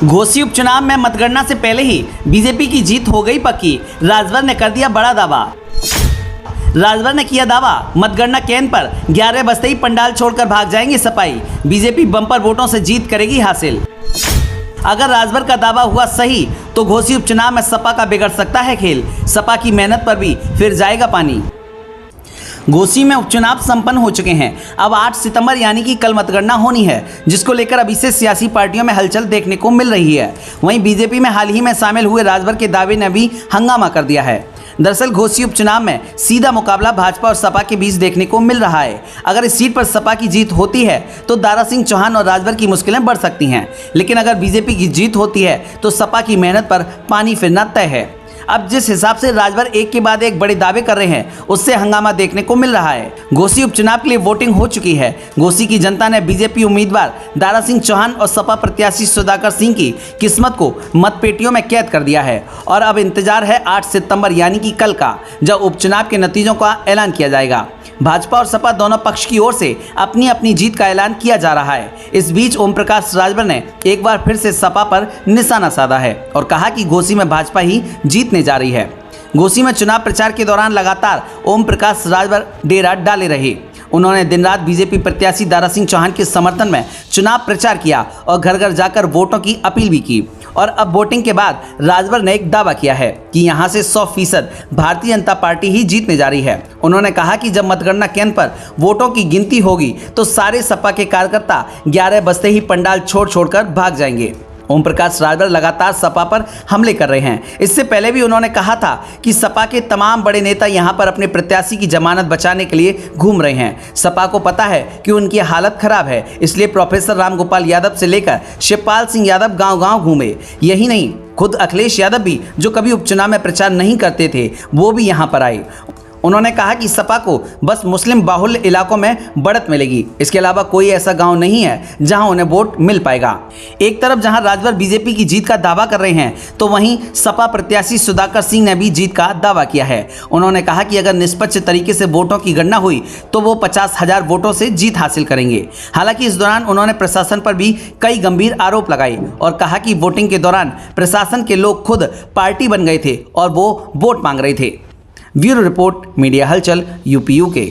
घोसी उपचुनाव में मतगणना से पहले ही बीजेपी की जीत हो गई पक्की। राजभर ने कर दिया बड़ा दावा। राजभर ने किया दावा, मतगणना केंद्र पर 11 बजते ही पंडाल छोड़कर भाग जाएंगे सपाई। बीजेपी बम्पर वोटों से जीत करेगी हासिल। अगर राजभर का दावा हुआ सही तो घोसी उपचुनाव में सपा का बिगड़ सकता है खेल। सपा की मेहनत पर भी फिर जाएगा पानी। घोसी में उपचुनाव संपन्न हो चुके हैं। अब 8 सितंबर यानी कि कल मतगणना होनी है, जिसको लेकर अभी से सियासी पार्टियों में हलचल देखने को मिल रही है। वहीं बीजेपी में हाल ही में शामिल हुए राजभर के दावे ने भी हंगामा कर दिया है। दरअसल घोसी उपचुनाव में सीधा मुकाबला भाजपा और सपा के बीच देखने को मिल रहा है। अगर इस सीट पर सपा की जीत होती है तो दारा सिंह चौहान और राजभर की मुश्किलें बढ़ सकती हैं, लेकिन अगर बीजेपी की जीत होती है तो सपा की मेहनत पर पानी फिरना तय है। अब जिस हिसाब से राजभर एक के बाद एक बड़े दावे कर रहे हैं, उससे हंगामा देखने को मिल रहा है। घोसी उपचुनाव के लिए वोटिंग हो चुकी है। घोसी की जनता ने बीजेपी उम्मीदवार दारा सिंह चौहान और सपा प्रत्याशी सुधाकर सिंह की किस्मत को मतपेटियों में कैद कर दिया है और अब इंतजार है 8 सितंबर यानी कि कल का, जब उपचुनाव के नतीजों का ऐलान किया जाएगा। भाजपा और सपा दोनों पक्ष की ओर से अपनी अपनी जीत का ऐलान किया जा रहा है। इस बीच ओम प्रकाश राजभर ने एक बार फिर से सपा पर निशाना साधा है और कहा कि घोसी में भाजपा ही जीतने जा रही है। घोसी में चुनाव प्रचार के दौरान लगातार ओम प्रकाश राजभर डेरा डाले रहे। उन्होंने दिन रात बीजेपी प्रत्याशी दारा सिंह चौहान के समर्थन में चुनाव प्रचार किया और घर घर जाकर वोटों की अपील भी की। और अब वोटिंग के बाद राजभर ने एक दावा किया है कि यहां से 100% भारतीय जनता पार्टी ही जीतने जा रही है। उन्होंने कहा कि जब मतगणना केंद्र पर वोटों की गिनती होगी तो सारे सपा के कार्यकर्ता 11 बजते ही पंडाल छोड़कर भाग जाएंगे। ओम प्रकाश राजभर लगातार सपा पर हमले कर रहे हैं। इससे पहले भी उन्होंने कहा था कि सपा के तमाम बड़े नेता यहां पर अपने प्रत्याशी की जमानत बचाने के लिए घूम रहे हैं। सपा को पता है कि उनकी हालत खराब है, इसलिए प्रोफेसर रामगोपाल यादव से लेकर शिवपाल सिंह यादव गांव-गांव घूमे। यही नहीं, खुद अखिलेश यादव भी, जो कभी उपचुनाव में प्रचार नहीं करते थे, वो भी यहां पर आए। उन्होंने कहा कि सपा को बस मुस्लिम बाहुल्य इलाकों में बढ़त मिलेगी, इसके अलावा कोई ऐसा गांव नहीं है जहां उन्हें वोट मिल पाएगा। एक तरफ जहां राजभर बीजेपी की जीत का दावा कर रहे हैं, तो वहीं सपा प्रत्याशी सुधाकर सिंह ने भी जीत का दावा किया है। उन्होंने कहा कि अगर निष्पक्ष तरीके से वोटों की गणना हुई तो वो 50,000 वोटों से जीत हासिल करेंगे। हालांकि इस दौरान उन्होंने प्रशासन पर भी कई गंभीर आरोप लगाए और कहा कि वोटिंग के दौरान प्रशासन के लोग खुद पार्टी बन गए थे और वो वोट मांग रहे थे। ब्यूरो रिपोर्ट, मीडिया हलचल, यूपी यूके।